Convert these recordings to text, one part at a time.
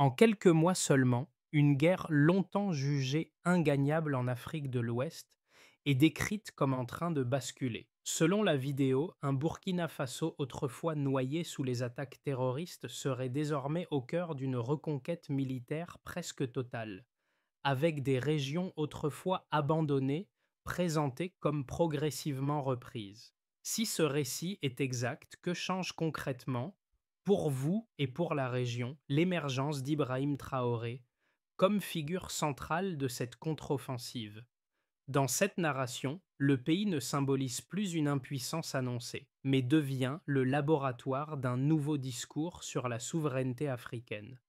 En quelques mois seulement, une guerre longtemps jugée ingagnable en Afrique de l'Ouest est décrite comme en train de basculer. Selon la vidéo, un Burkina Faso autrefois noyé sous les attaques terroristes serait désormais au cœur d'une reconquête militaire presque totale, avec des régions autrefois abandonnées présentées comme progressivement reprises. Si ce récit est exact, que change concrètement, pour vous et pour la région, l'émergence d'Ibrahim Traoré comme figure centrale de cette contre-offensive? Dans cette narration, le pays ne symbolise plus une impuissance annoncée, mais devient le laboratoire d'un nouveau discours sur la souveraineté africaine.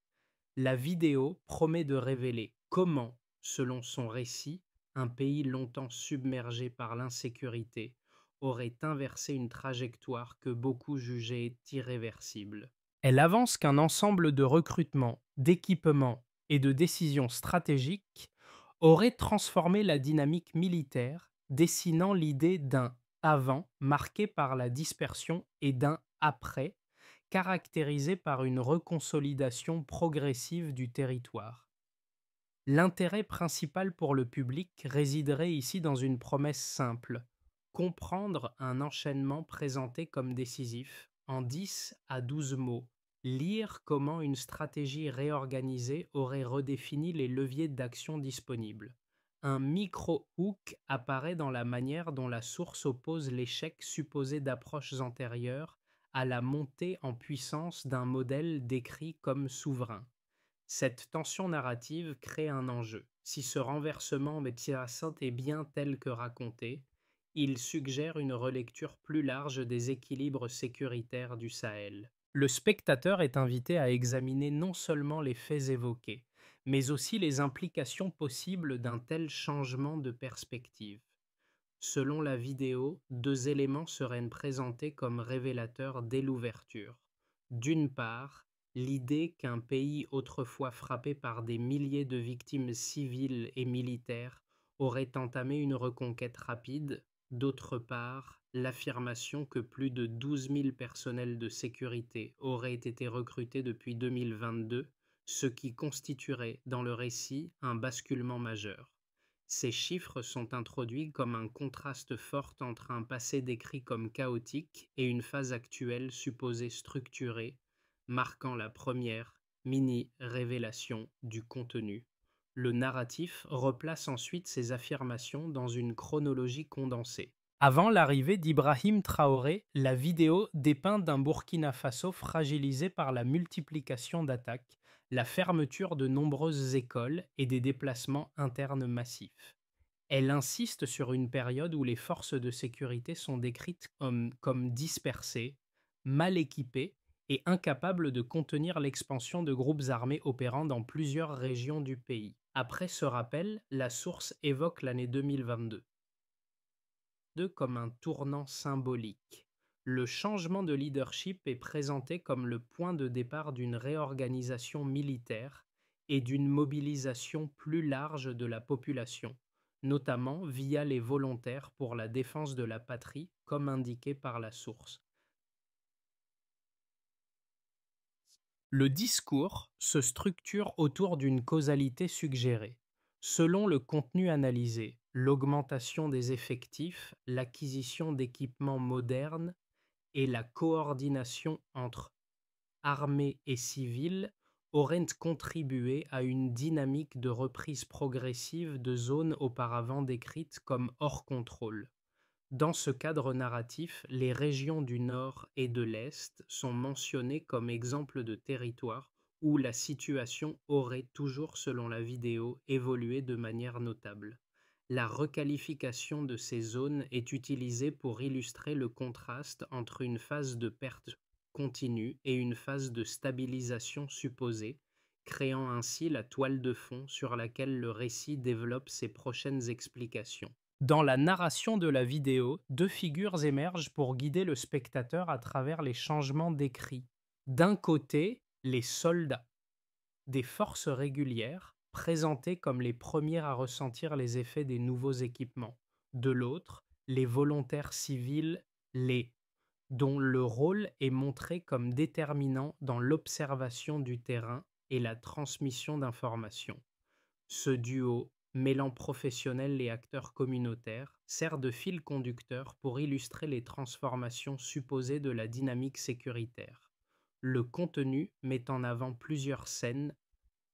La vidéo promet de révéler comment, selon son récit, un pays longtemps submergé par l'insécurité aurait inversé une trajectoire que beaucoup jugeaient irréversible. Elle avance qu'un ensemble de recrutements, d'équipements et de décisions stratégiques aurait transformé la dynamique militaire, dessinant l'idée d'un avant marqué par la dispersion et d'un après caractérisé par une reconsolidation progressive du territoire. L'intérêt principal pour le public résiderait ici dans une promesse simple: comprendre un enchaînement présenté comme décisif, en 10 à 12 mots, lire comment une stratégie réorganisée aurait redéfini les leviers d'action disponibles. Un micro-hook apparaît dans la manière dont la source oppose l'échec supposé d'approches antérieures à la montée en puissance d'un modèle décrit comme souverain. Cette tension narrative crée un enjeu. Si ce renversement métiassant est bien tel que raconté, il suggère une relecture plus large des équilibres sécuritaires du Sahel. Le spectateur est invité à examiner non seulement les faits évoqués, mais aussi les implications possibles d'un tel changement de perspective. Selon la vidéo, deux éléments seraient présentés comme révélateurs dès l'ouverture. D'une part, l'idée qu'un pays autrefois frappé par des milliers de victimes civiles et militaires aurait entamé une reconquête rapide. D'autre part, l'affirmation que plus de 12 000 personnels de sécurité auraient été recrutés depuis 2022, ce qui constituerait dans le récit un basculement majeur. Ces chiffres sont introduits comme un contraste fort entre un passé décrit comme chaotique et une phase actuelle supposée structurée, marquant la première mini-révélation du contenu. Le narratif replace ensuite ces affirmations dans une chronologie condensée. Avant l'arrivée d'Ibrahim Traoré, la vidéo dépeint d'un Burkina Faso fragilisé par la multiplication d'attaques, la fermeture de nombreuses écoles et des déplacements internes massifs. Elle insiste sur une période où les forces de sécurité sont décrites comme dispersées, mal équipées et incapables de contenir l'expansion de groupes armés opérant dans plusieurs régions du pays. Après ce rappel, la source évoque l'année 2022 comme un tournant symbolique. Le changement de leadership est présenté comme le point de départ d'une réorganisation militaire et d'une mobilisation plus large de la population, notamment via les volontaires pour la défense de la patrie, comme indiqué par la source. Le discours se structure autour d'une causalité suggérée. Selon le contenu analysé, l'augmentation des effectifs, l'acquisition d'équipements modernes et la coordination entre armée et civile auraient contribué à une dynamique de reprise progressive de zones auparavant décrites comme hors contrôle. Dans ce cadre narratif, les régions du Nord et de l'Est sont mentionnées comme exemples de territoires où la situation aurait toujours, selon la vidéo, évolué de manière notable. La requalification de ces zones est utilisée pour illustrer le contraste entre une phase de perte continue et une phase de stabilisation supposée, créant ainsi la toile de fond sur laquelle le récit développe ses prochaines explications. Dans la narration de la vidéo, deux figures émergent pour guider le spectateur à travers les changements décrits. D'un côté, les soldats, des forces régulières, présentés comme les premiers à ressentir les effets des nouveaux équipements. De l'autre, les volontaires civils, dont le rôle est montré comme déterminant dans l'observation du terrain et la transmission d'informations. Ce duo, mêlant professionnels et acteurs communautaires, sert de fil conducteur pour illustrer les transformations supposées de la dynamique sécuritaire. Le contenu met en avant plusieurs scènes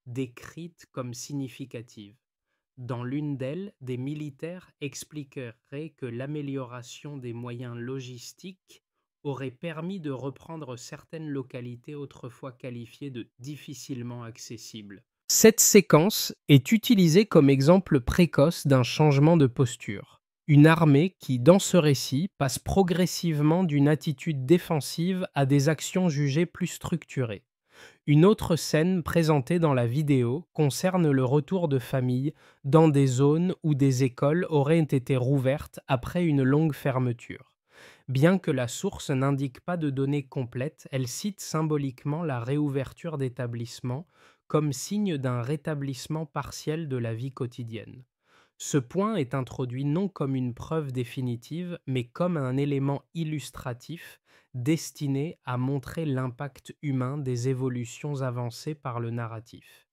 décrites comme significatives. Dans l'une d'elles, des militaires expliqueraient que l'amélioration des moyens logistiques aurait permis de reprendre certaines localités autrefois qualifiées de difficilement accessibles. Cette séquence est utilisée comme exemple précoce d'un changement de posture. Une armée qui, dans ce récit, passe progressivement d'une attitude défensive à des actions jugées plus structurées. Une autre scène présentée dans la vidéo concerne le retour de familles dans des zones où des écoles auraient été rouvertes après une longue fermeture. Bien que la source n'indique pas de données complètes, elle cite symboliquement la réouverture d'établissements comme signe d'un rétablissement partiel de la vie quotidienne. Ce point est introduit non comme une preuve définitive, mais comme un élément illustratif destiné à montrer l'impact humain des évolutions avancées par le narratif.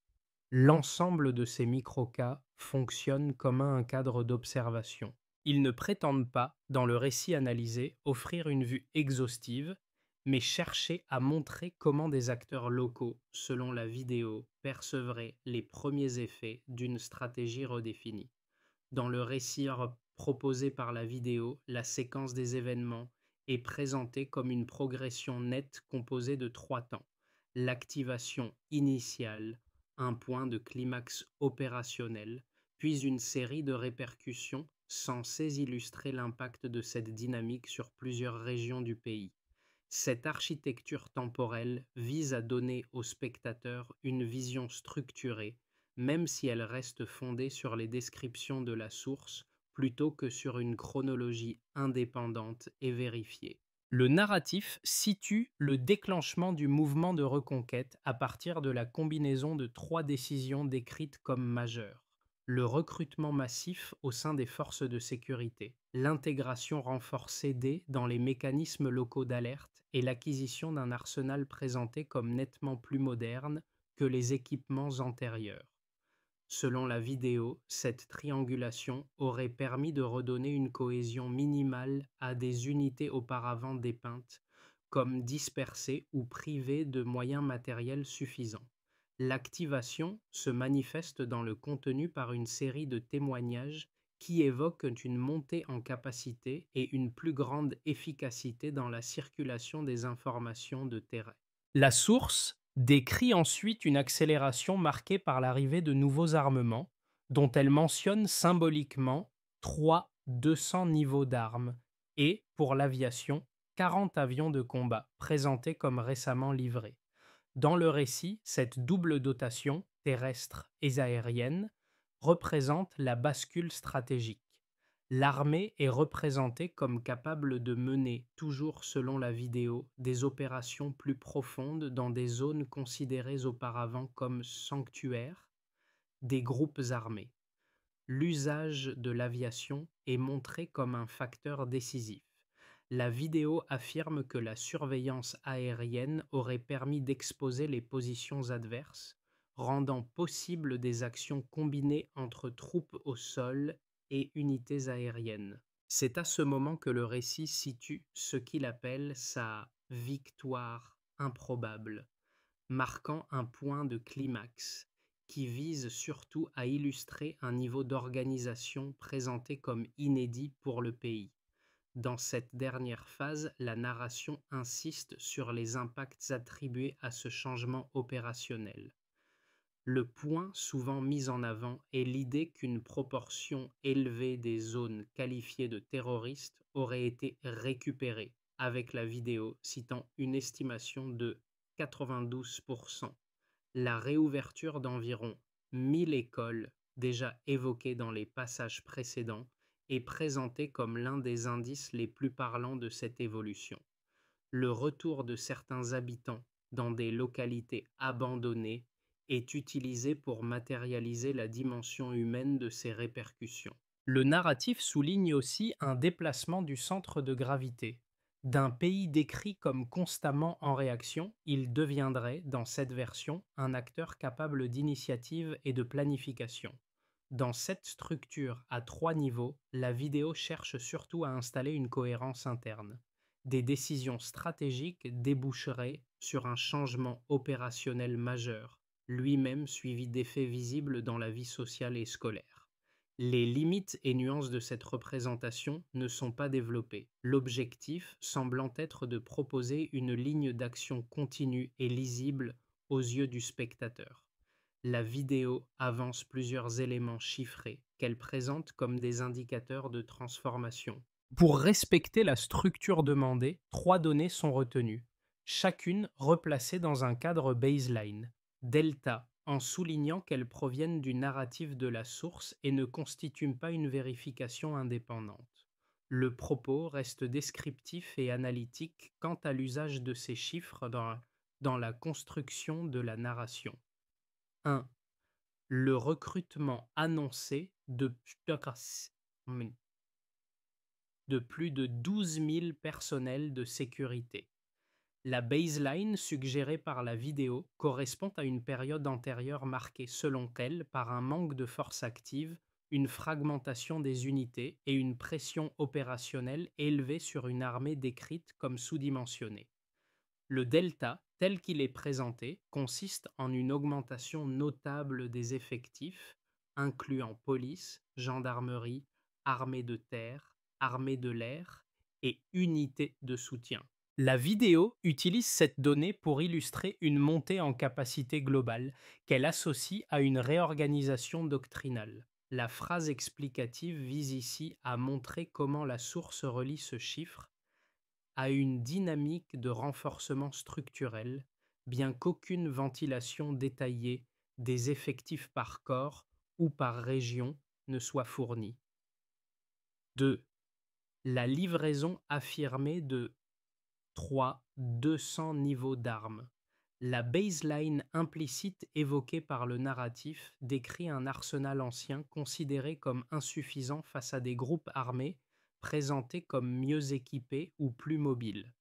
L'ensemble de ces microcas fonctionne comme un cadre d'observation. Ils ne prétendent pas, dans le récit analysé, offrir une vue exhaustive, mais chercher à montrer comment des acteurs locaux, selon la vidéo, percevraient les premiers effets d'une stratégie redéfinie. Dans le récit proposé par la vidéo, la séquence des événements est présentée comme une progression nette composée de 3 temps. L'activation initiale, un point de climax opérationnel, puis une série de répercussions censées illustrer l'impact de cette dynamique sur plusieurs régions du pays. Cette architecture temporelle vise à donner au spectateur une vision structurée, même si elle reste fondée sur les descriptions de la source plutôt que sur une chronologie indépendante et vérifiée. Le narratif situe le déclenchement du mouvement de reconquête à partir de la combinaison de 3 décisions décrites comme majeures. Le recrutement massif au sein des forces de sécurité, l'intégration renforcée dans les mécanismes locaux d'alerte et l'acquisition d'un arsenal présenté comme nettement plus moderne que les équipements antérieurs. Selon la vidéo, cette triangulation aurait permis de redonner une cohésion minimale à des unités auparavant dépeintes comme dispersées ou privées de moyens matériels suffisants. L'activation se manifeste dans le contenu par une série de témoignages qui évoquent une montée en capacité et une plus grande efficacité dans la circulation des informations de terrain. La source décrit ensuite une accélération marquée par l'arrivée de nouveaux armements, dont elle mentionne symboliquement 200 niveaux d'armes et, pour l'aviation, 40 avions de combat, présentés comme récemment livrés. Dans le récit, cette double dotation, terrestre et aérienne, représente la bascule stratégique. L'armée est représentée comme capable de mener, toujours selon la vidéo, des opérations plus profondes dans des zones considérées auparavant comme sanctuaires des groupes armés. L'usage de l'aviation est montré comme un facteur décisif. La vidéo affirme que la surveillance aérienne aurait permis d'exposer les positions adverses, rendant possible des actions combinées entre troupes au sol et unités aériennes. C'est à ce moment que le récit situe ce qu'il appelle sa victoire improbable, marquant un point de climax qui vise surtout à illustrer un niveau d'organisation présenté comme inédit pour le pays. Dans cette dernière phase, la narration insiste sur les impacts attribués à ce changement opérationnel. Le point souvent mis en avant est l'idée qu'une proportion élevée des zones qualifiées de terroristes aurait été récupérée, avec la vidéo citant une estimation de 92%. La réouverture d'environ 1000 écoles, déjà évoquées dans les passages précédents, est présentée comme l'un des indices les plus parlants de cette évolution. Le retour de certains habitants dans des localités abandonnées est utilisé pour matérialiser la dimension humaine de ces répercussions. Le narratif souligne aussi un déplacement du centre de gravité. D'un pays décrit comme constamment en réaction, il deviendrait, dans cette version, un acteur capable d'initiative et de planification. Dans cette structure à trois niveaux, la vidéo cherche surtout à installer une cohérence interne. Des décisions stratégiques déboucheraient sur un changement opérationnel majeur, lui-même suivi d'effets visibles dans la vie sociale et scolaire. Les limites et nuances de cette représentation ne sont pas développées, l'objectif semblant être de proposer une ligne d'action continue et lisible aux yeux du spectateur. La vidéo avance plusieurs éléments chiffrés qu'elle présente comme des indicateurs de transformation. Pour respecter la structure demandée, trois données sont retenues, chacune replacée dans un cadre baseline. Delta, en soulignant qu'elles proviennent du narratif de la source et ne constituent pas une vérification indépendante. Le propos reste descriptif et analytique quant à l'usage de ces chiffres dans la construction de la narration. 1. Le recrutement annoncé de plus de 12 000 personnels de sécurité. La baseline suggérée par la vidéo correspond à une période antérieure marquée selon elle par un manque de force active, une fragmentation des unités et une pression opérationnelle élevée sur une armée décrite comme sous-dimensionnée. Le delta, tel qu'il est présenté, consiste en une augmentation notable des effectifs, incluant police, gendarmerie, armée de terre, armée de l'air et unités de soutien. La vidéo utilise cette donnée pour illustrer une montée en capacité globale qu'elle associe à une réorganisation doctrinale. La phrase explicative vise ici à montrer comment la source relie ce chiffre à une dynamique de renforcement structurel, bien qu'aucune ventilation détaillée des effectifs par corps ou par région ne soit fournie. 2. La livraison affirmée de 200 niveaux d'armes. La baseline implicite évoquée par le narratif décrit un arsenal ancien considéré comme insuffisant face à des groupes armés présentés comme mieux équipés ou plus mobiles.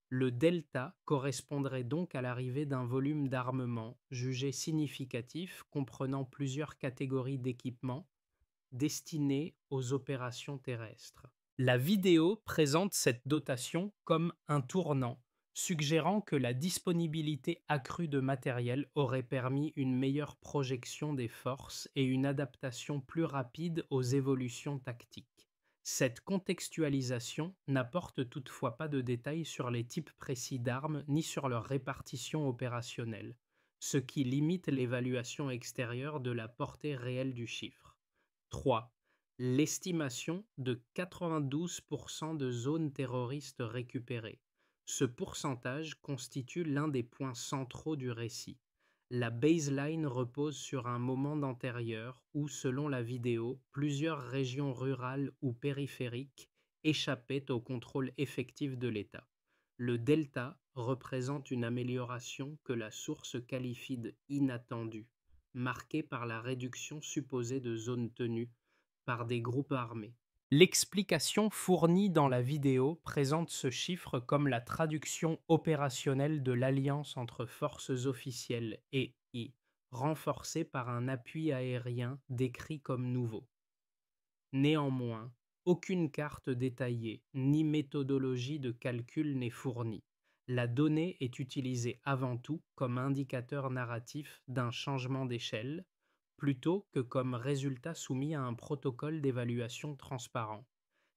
Le delta correspondrait donc à l'arrivée d'un volume d'armement jugé significatif comprenant plusieurs catégories d'équipements destinés aux opérations terrestres. La vidéo présente cette dotation comme un tournant, suggérant que la disponibilité accrue de matériel aurait permis une meilleure projection des forces et une adaptation plus rapide aux évolutions tactiques. Cette contextualisation n'apporte toutefois pas de détails sur les types précis d'armes ni sur leur répartition opérationnelle, ce qui limite l'évaluation extérieure de la portée réelle du chiffre. 3. L'estimation de 92% de zones terroristes récupérées. Ce pourcentage constitue l'un des points centraux du récit. La baseline repose sur un moment d'antérieur où, selon la vidéo, plusieurs régions rurales ou périphériques échappaient au contrôle effectif de l'État. Le delta représente une amélioration que la source qualifie d'inattendue, marquée par la réduction supposée de zones tenues par des groupes armés. L'explication fournie dans la vidéo présente ce chiffre comme la traduction opérationnelle de l'alliance entre forces officielles et renforcée par un appui aérien décrit comme nouveau. Néanmoins, aucune carte détaillée ni méthodologie de calcul n'est fournie. La donnée est utilisée avant tout comme indicateur narratif d'un changement d'échelle, plutôt que comme résultat soumis à un protocole d'évaluation transparent.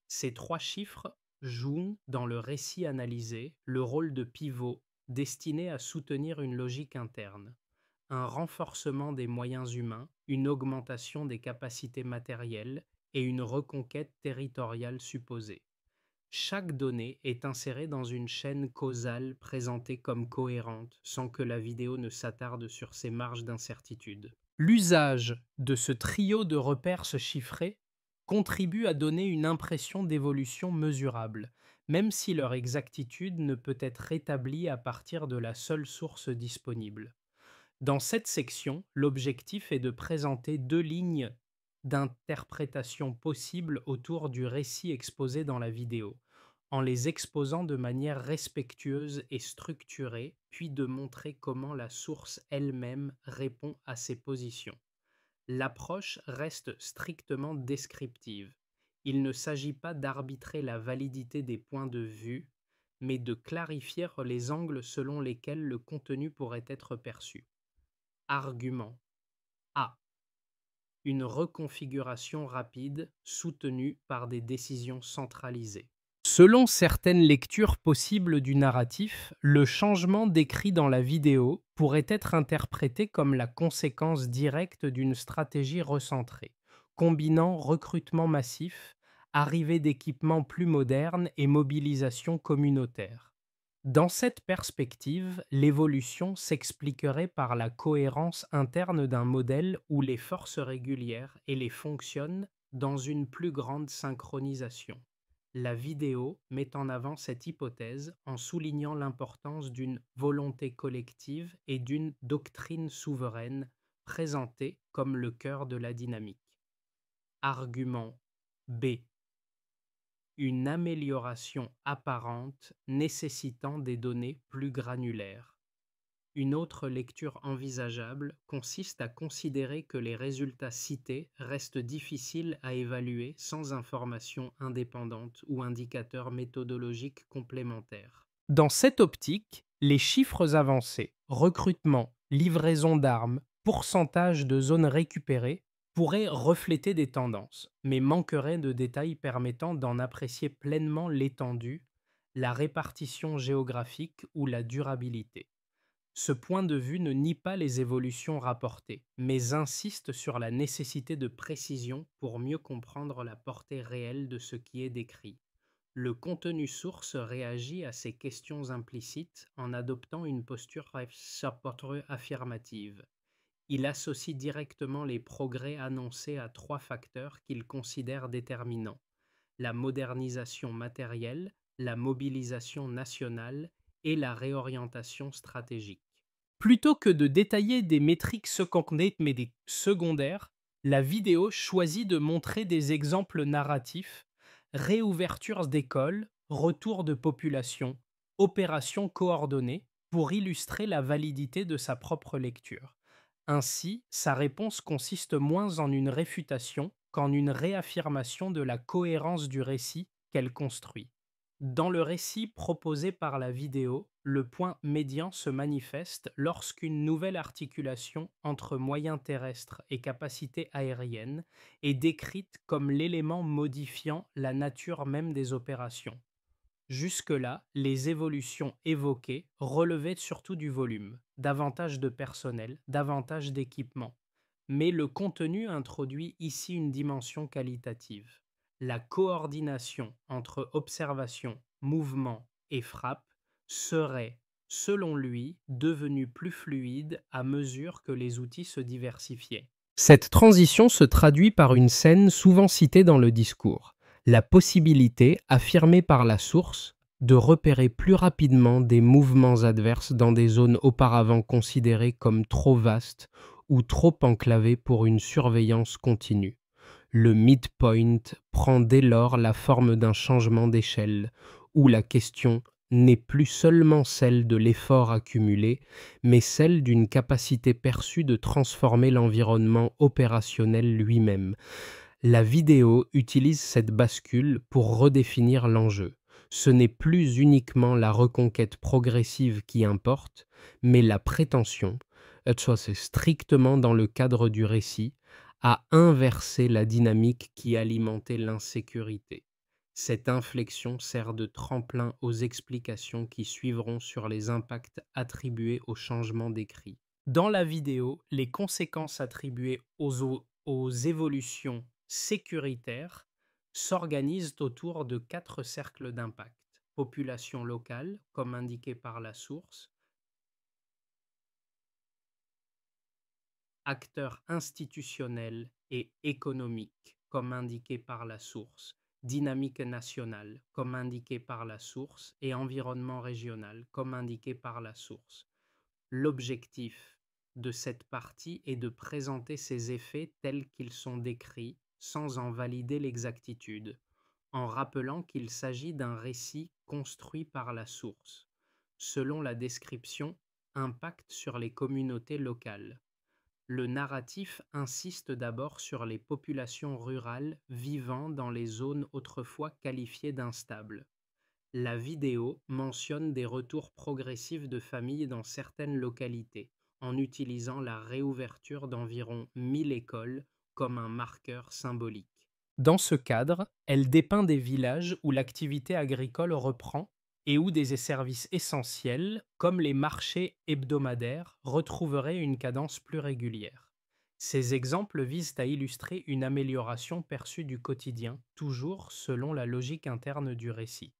Ces trois chiffres jouent, dans le récit analysé, le rôle de pivot destiné à soutenir une logique interne, un renforcement des moyens humains, une augmentation des capacités matérielles et une reconquête territoriale supposée. Chaque donnée est insérée dans une chaîne causale présentée comme cohérente sans que la vidéo ne s'attarde sur ses marges d'incertitude. L'usage de ce trio de repères chiffrés contribue à donner une impression d'évolution mesurable, même si leur exactitude ne peut être établie à partir de la seule source disponible. Dans cette section, l'objectif est de présenter deux lignes d'interprétation possibles autour du récit exposé dans la vidéo. en les exposant de manière respectueuse et structurée, puis de montrer comment la source elle-même répond à ces positions. L'approche reste strictement descriptive. Il ne s'agit pas d'arbitrer la validité des points de vue, mais de clarifier les angles selon lesquels le contenu pourrait être perçu. Argument A. Une reconfiguration rapide soutenue par des décisions centralisées. Selon certaines lectures possibles du narratif, le changement décrit dans la vidéo pourrait être interprété comme la conséquence directe d'une stratégie recentrée, combinant recrutement massif, arrivée d'équipements plus modernes et mobilisation communautaire. Dans cette perspective, l'évolution s'expliquerait par la cohérence interne d'un modèle où les forces régulières et les fonctionnent dans une plus grande synchronisation. La vidéo met en avant cette hypothèse en soulignant l'importance d'une volonté collective et d'une doctrine souveraine présentée comme le cœur de la dynamique. Argument B. Une amélioration apparente nécessitant des données plus granulaires. Une autre lecture envisageable consiste à considérer que les résultats cités restent difficiles à évaluer sans information indépendante ou indicateurs méthodologiques complémentaires. Dans cette optique, les chiffres avancés, recrutement, livraison d'armes, pourcentage de zones récupérées, pourraient refléter des tendances, mais manqueraient de détails permettant d'en apprécier pleinement l'étendue, la répartition géographique ou la durabilité. Ce point de vue ne nie pas les évolutions rapportées, mais insiste sur la nécessité de précision pour mieux comprendre la portée réelle de ce qui est décrit. Le contenu source réagit à ces questions implicites en adoptant une posture affirmative. Il associe directement les progrès annoncés à trois facteurs qu'il considère déterminants: la modernisation matérielle, la mobilisation nationale et la réorientation stratégique. Plutôt que de détailler des métriques secondaires, la vidéo choisit de montrer des exemples narratifs: réouverture d'écoles, retour de population, opérations coordonnées, pour illustrer la validité de sa propre lecture. Ainsi, sa réponse consiste moins en une réfutation qu'en une réaffirmation de la cohérence du récit qu'elle construit. Dans le récit proposé par la vidéo, le point médian se manifeste lorsqu'une nouvelle articulation entre moyens terrestres et capacités aériennes est décrite comme l'élément modifiant la nature même des opérations. Jusque-là, les évolutions évoquées relevaient surtout du volume, davantage de personnel, davantage d'équipement. Mais le contenu introduit ici une dimension qualitative. La coordination entre observation, mouvement et frappe serait, selon lui, devenue plus fluide à mesure que les outils se diversifiaient. Cette transition se traduit par une scène souvent citée dans le discours: la possibilité, affirmée par la source, de repérer plus rapidement des mouvements adverses dans des zones auparavant considérées comme trop vastes ou trop enclavées pour une surveillance continue. Le midpoint prend dès lors la forme d'un changement d'échelle, où la question n'est plus seulement celle de l'effort accumulé, mais celle d'une capacité perçue de transformer l'environnement opérationnel lui-même. La vidéo utilise cette bascule pour redéfinir l'enjeu. Ce n'est plus uniquement la reconquête progressive qui importe, mais la prétention, soit c'est strictement dans le cadre du récit, à inverser la dynamique qui alimentait l'insécurité. Cette inflexion sert de tremplin aux explications qui suivront sur les impacts attribués au changement décrit. Dans la vidéo, les conséquences attribuées aux évolutions sécuritaires s'organisent autour de 4 cercles d'impact: population locale, comme indiqué par la source; acteurs institutionnels et économiques, comme indiqué par la source; dynamique nationale, comme indiqué par la source; et environnement régional, comme indiqué par la source. L'objectif de cette partie est de présenter ces effets tels qu'ils sont décrits, sans en valider l'exactitude. en rappelant qu'il s'agit d'un récit construit par la source. Selon la description, impact sur les communautés locales. Le narratif insiste d'abord sur les populations rurales vivant dans les zones autrefois qualifiées d'instables. La vidéo mentionne des retours progressifs de familles dans certaines localités, en utilisant la réouverture d'environ 1000 écoles comme un marqueur symbolique. Dans ce cadre, elle dépeint des villages où l'activité agricole reprend et où des services essentiels, comme les marchés hebdomadaires, retrouveraient une cadence plus régulière. Ces exemples visent à illustrer une amélioration perçue du quotidien, toujours selon la logique interne du récit.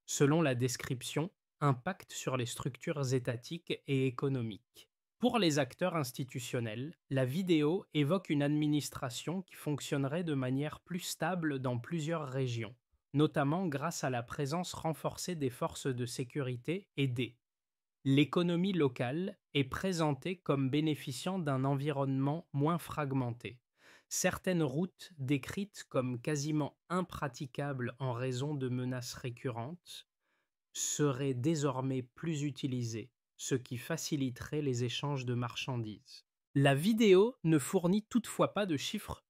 Selon la description, impact sur les structures étatiques et économiques. Pour les acteurs institutionnels, la vidéo évoque une administration qui fonctionnerait de manière plus stable dans plusieurs régions, notamment grâce à la présence renforcée des forces de sécurité et l'économie locale est présentée comme bénéficiant d'un environnement moins fragmenté. Certaines routes décrites comme quasiment impraticables en raison de menaces récurrentes seraient désormais plus utilisées, ce qui faciliterait les échanges de marchandises. La vidéo ne fournit toutefois pas de chiffres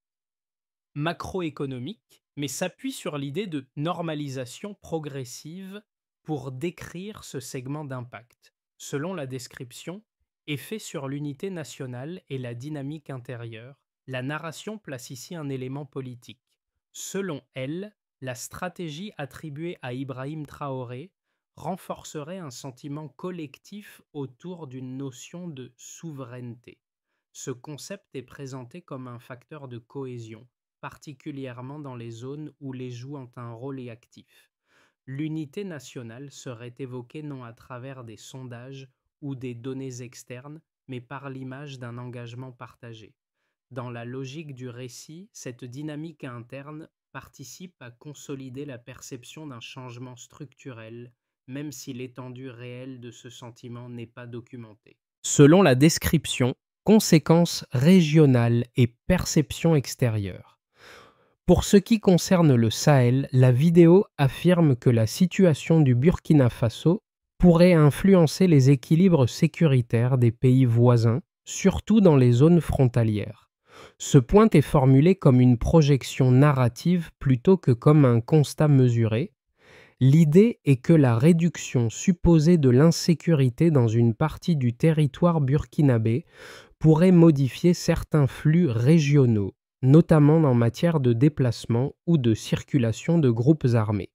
macroéconomiques, mais s'appuie sur l'idée de normalisation progressive pour décrire ce segment d'impact. Selon la description, effet sur l'unité nationale et la dynamique intérieure, la narration place ici un élément politique. Selon elle, la stratégie attribuée à Ibrahim Traoré renforcerait un sentiment collectif autour d'une notion de souveraineté. Ce concept est présenté comme un facteur de cohésion, particulièrement dans les zones où les joues ont un rôle actif. L'unité nationale serait évoquée non à travers des sondages ou des données externes, mais par l'image d'un engagement partagé. Dans la logique du récit, cette dynamique interne participe à consolider la perception d'un changement structurel, même si l'étendue réelle de ce sentiment n'est pas documentée. Selon la description, conséquences régionales et perception extérieure. Pour ce qui concerne le Sahel, la vidéo affirme que la situation du Burkina Faso pourrait influencer les équilibres sécuritaires des pays voisins, surtout dans les zones frontalières. Ce point est formulé comme une projection narrative plutôt que comme un constat mesuré. L'idée est que la réduction supposée de l'insécurité dans une partie du territoire burkinabé pourrait modifier certains flux régionaux, notamment en matière de déplacement ou de circulation de groupes armés.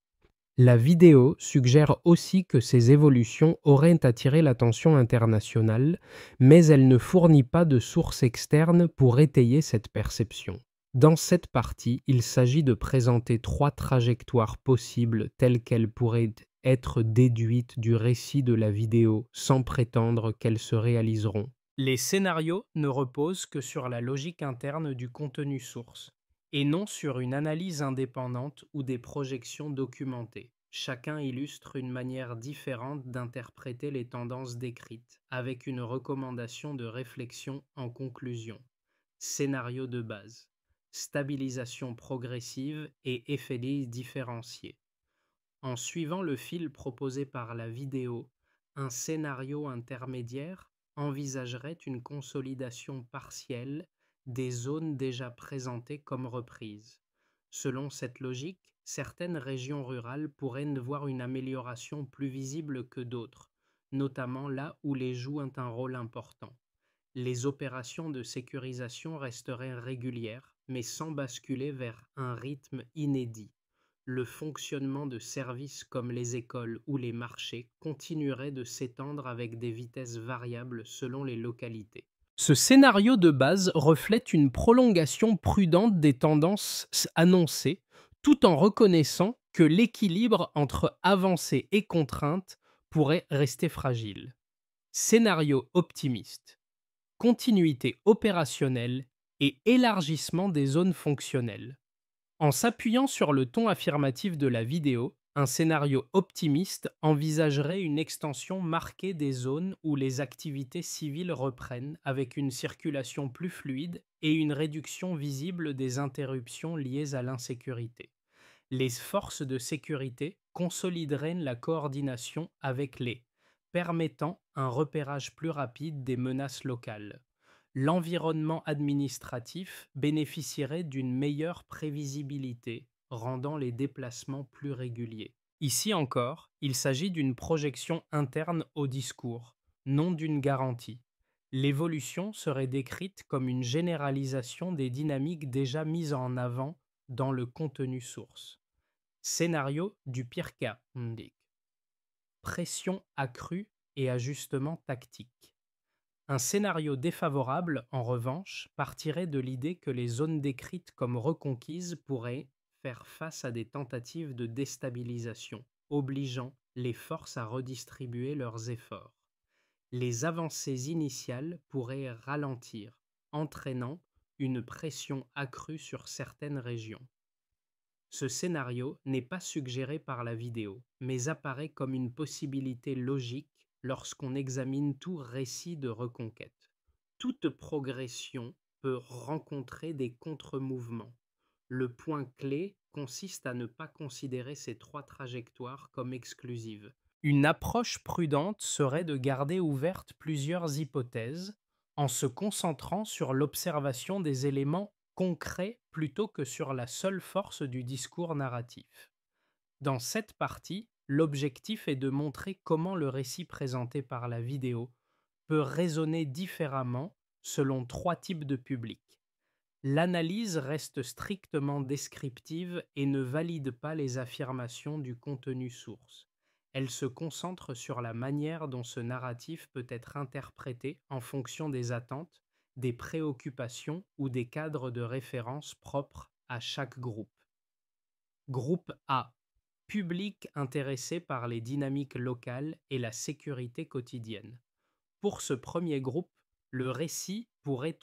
La vidéo suggère aussi que ces évolutions auraient attiré l'attention internationale, mais elle ne fournit pas de sources externes pour étayer cette perception. Dans cette partie, il s'agit de présenter 3 trajectoires possibles telles qu'elles pourraient être déduites du récit de la vidéo sans prétendre qu'elles se réaliseront. Les scénarios ne reposent que sur la logique interne du contenu source, et non sur une analyse indépendante ou des projections documentées. Chacun illustre une manière différente d'interpréter les tendances décrites, avec une recommandation de réflexion en conclusion. Scénario de base. Stabilisation progressive et effets différenciés. En suivant le fil proposé par la vidéo, un scénario intermédiaire envisagerait une consolidation partielle des zones déjà présentées comme reprises. Selon cette logique, certaines régions rurales pourraient voir une amélioration plus visible que d'autres, notamment là où les joues ont un rôle important. Les opérations de sécurisation resteraient régulières, mais sans basculer vers un rythme inédit. Le fonctionnement de services comme les écoles ou les marchés continuerait de s'étendre avec des vitesses variables selon les localités. Ce scénario de base reflète une prolongation prudente des tendances annoncées, tout en reconnaissant que l'équilibre entre avancées et contraintes pourrait rester fragile. Scénario optimiste. Continuité opérationnelle et élargissement des zones fonctionnelles. En s'appuyant sur le ton affirmatif de la vidéo, un scénario optimiste envisagerait une extension marquée des zones où les activités civiles reprennent avec une circulation plus fluide et une réduction visible des interruptions liées à l'insécurité. Les forces de sécurité consolideraient la coordination avec les permettant un repérage plus rapide des menaces locales. L'environnement administratif bénéficierait d'une meilleure prévisibilité, rendant les déplacements plus réguliers. Ici encore, il s'agit d'une projection interne au discours, non d'une garantie. L'évolution serait décrite comme une généralisation des dynamiques déjà mises en avant dans le contenu source. Scénario du pire cas, on dit. Pression accrue et ajustement tactique. Un scénario défavorable, en revanche, partirait de l'idée que les zones décrites comme reconquises pourraient faire face à des tentatives de déstabilisation, obligeant les forces à redistribuer leurs efforts. Les avancées initiales pourraient ralentir, entraînant une pression accrue sur certaines régions. Ce scénario n'est pas suggéré par la vidéo, mais apparaît comme une possibilité logique lorsqu'on examine tout récit de reconquête. Toute progression peut rencontrer des contre-mouvements. Le point clé consiste à ne pas considérer ces trois trajectoires comme exclusives. Une approche prudente serait de garder ouvertes plusieurs hypothèses en se concentrant sur l'observation des éléments concrets plutôt que sur la seule force du discours narratif. Dans cette partie, l'objectif est de montrer comment le récit présenté par la vidéo peut résonner différemment selon trois types de publics. L'analyse reste strictement descriptive et ne valide pas les affirmations du contenu source. Elle se concentre sur la manière dont ce narratif peut être interprété en fonction des attentes, des préoccupations ou des cadres de référence propres à chaque groupe. Groupe A. Public intéressé par les dynamiques locales et la sécurité quotidienne. Pour ce premier groupe, le récit pourrait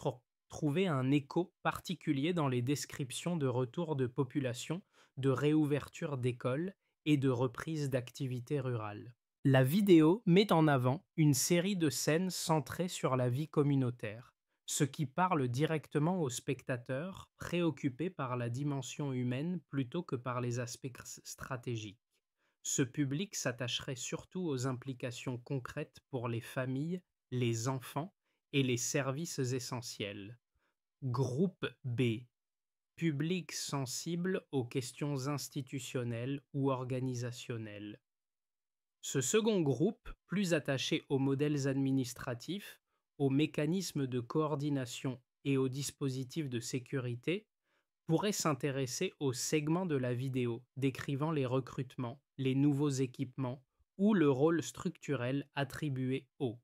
trouver un écho particulier dans les descriptions de retour de population, de réouverture d'écoles et de reprise d'activités rurales. La vidéo met en avant une série de scènes centrées sur la vie communautaire, ce qui parle directement aux spectateurs préoccupés par la dimension humaine plutôt que par les aspects stratégiques. Ce public s'attacherait surtout aux implications concrètes pour les familles, les enfants et les services essentiels. Groupe B. Public sensible aux questions institutionnelles ou organisationnelles. Ce second groupe, plus attaché aux modèles administratifs, aux mécanismes de coordination et aux dispositifs de sécurité, pourrait s'intéresser aux segments de la vidéo décrivant les recrutements, les nouveaux équipements ou le rôle structurel attribué aux.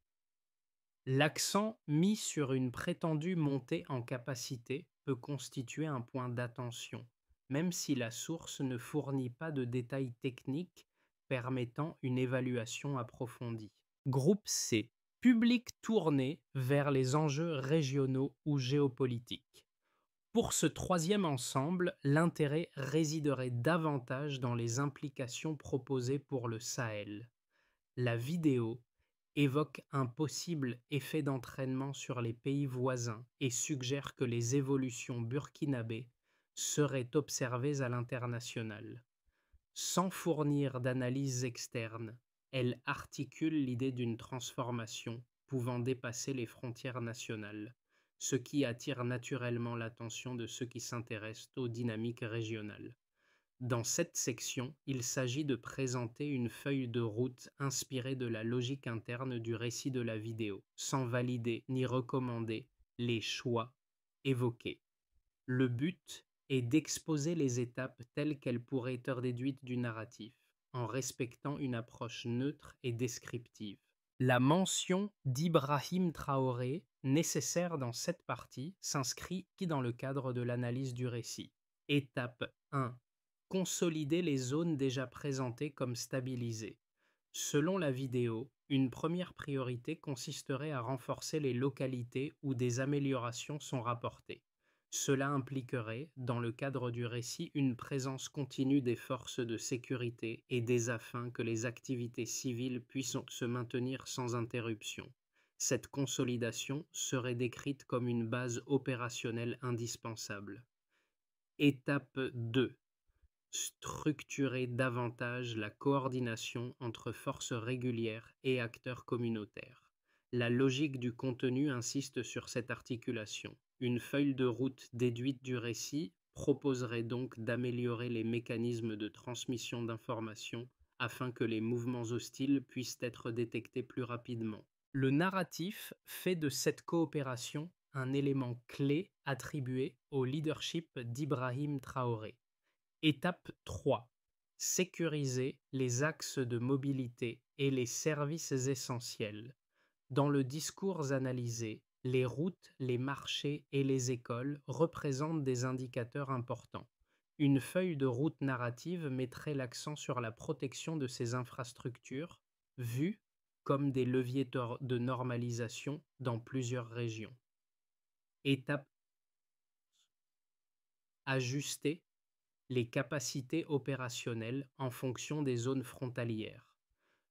L'accent mis sur une prétendue montée en capacité peut constituer un point d'attention, même si la source ne fournit pas de détails techniques permettant une évaluation approfondie. Groupe C. Public tourné vers les enjeux régionaux ou géopolitiques. Pour ce troisième ensemble, l'intérêt résiderait davantage dans les implications proposées pour le Sahel. La vidéo évoque un possible effet d'entraînement sur les pays voisins et suggère que les évolutions burkinabées seraient observées à l'international. Sans fournir d'analyse externe, elle articule l'idée d'une transformation pouvant dépasser les frontières nationales, ce qui attire naturellement l'attention de ceux qui s'intéressent aux dynamiques régionales. Dans cette section, il s'agit de présenter une feuille de route inspirée de la logique interne du récit de la vidéo, sans valider ni recommander les choix évoqués. Le but est d'exposer les étapes telles qu'elles pourraient être déduites du narratif, en respectant une approche neutre et descriptive. La mention d'Ibrahim Traoré, nécessaire dans cette partie, s'inscrit dans le cadre de l'analyse du récit. Étape 1. Consolider les zones déjà présentées comme stabilisées. Selon la vidéo, une première priorité consisterait à renforcer les localités où des améliorations sont rapportées. Cela impliquerait, dans le cadre du récit, une présence continue des forces de sécurité et des afin que les activités civiles puissent se maintenir sans interruption. Cette consolidation serait décrite comme une base opérationnelle indispensable. Étape 2. structurer davantage la coordination entre forces régulières et acteurs communautaires. La logique du contenu insiste sur cette articulation. Une feuille de route déduite du récit proposerait donc d'améliorer les mécanismes de transmission d'informations afin que les mouvements hostiles puissent être détectés plus rapidement. Le narratif fait de cette coopération un élément clé attribué au leadership d'Ibrahim Traoré. Étape 3. Sécuriser les axes de mobilité et les services essentiels. Dans le discours analysé, les routes, les marchés et les écoles représentent des indicateurs importants. Une feuille de route narrative mettrait l'accent sur la protection de ces infrastructures, vues comme des leviers de normalisation dans plusieurs régions. Étape: ajuster les capacités opérationnelles en fonction des zones frontalières.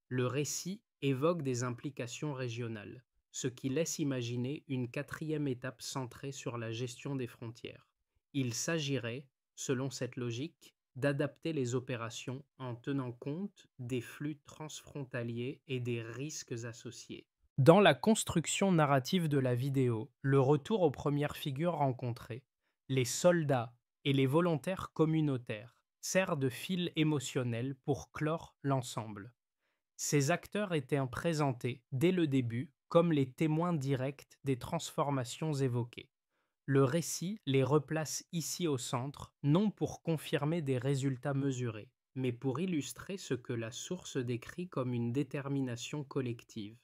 Le récit évoque des implications régionales, ce qui laisse imaginer une quatrième étape centrée sur la gestion des frontières. Il s'agirait, selon cette logique, d'adapter les opérations en tenant compte des flux transfrontaliers et des risques associés. Dans la construction narrative de la vidéo, le retour aux premières figures rencontrées, les soldats et les volontaires communautaires, sert de fil émotionnel pour clore l'ensemble. Ces acteurs étaient présentés dès le début comme les témoins directs des transformations évoquées. Le récit les replace ici au centre, non pour confirmer des résultats mesurés, mais pour illustrer ce que la source décrit comme une détermination collective.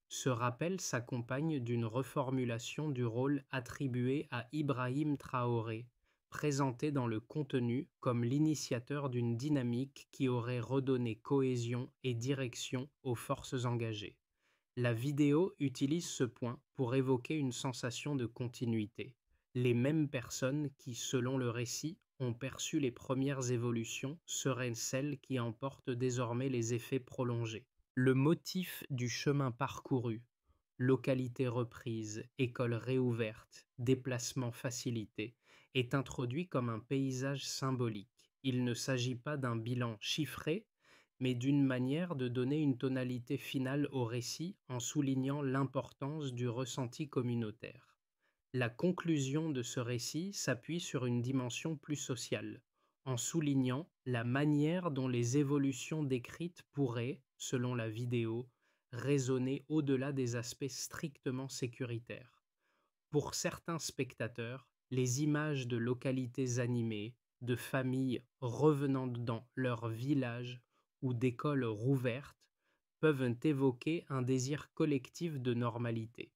Ce rappel s'accompagne d'une reformulation du rôle attribué à Ibrahim Traoré, présenté dans le contenu comme l'initiateur d'une dynamique qui aurait redonné cohésion et direction aux forces engagées. La vidéo utilise ce point pour évoquer une sensation de continuité. Les mêmes personnes qui, selon le récit, ont perçu les premières évolutions seraient celles qui en portent désormais les effets prolongés. Le motif du chemin parcouru, localité reprise, école réouverte, déplacement facilité, est introduit comme un paysage symbolique. Il ne s'agit pas d'un bilan chiffré, mais d'une manière de donner une tonalité finale au récit en soulignant l'importance du ressenti communautaire. La conclusion de ce récit s'appuie sur une dimension plus sociale, en soulignant la manière dont les évolutions décrites pourraient, selon la vidéo, résonner au-delà des aspects strictement sécuritaires. Pour certains spectateurs, les images de localités animées, de familles revenant dans leur village ou d'écoles rouvertes peuvent évoquer un désir collectif de normalité.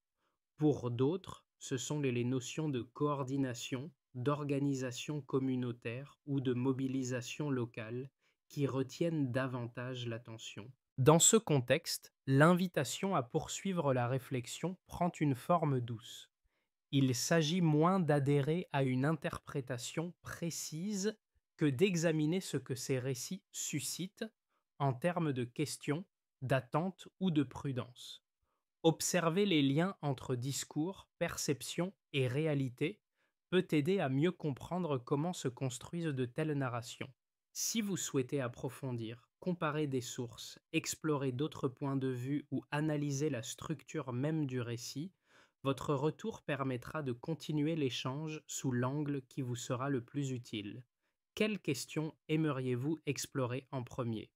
Pour d'autres, ce sont les notions de coordination, d'organisation communautaire ou de mobilisation locale qui retiennent davantage l'attention. Dans ce contexte, l'invitation à poursuivre la réflexion prend une forme douce. Il s'agit moins d'adhérer à une interprétation précise que d'examiner ce que ces récits suscitent en termes de questions, d'attente ou de prudence. Observer les liens entre discours, perception et réalité peut aider à mieux comprendre comment se construisent de telles narrations. Si vous souhaitez approfondir, comparer des sources, explorer d'autres points de vue ou analyser la structure même du récit, votre retour permettra de continuer l'échange sous l'angle qui vous sera le plus utile. Quelles questions aimeriez-vous explorer en premier?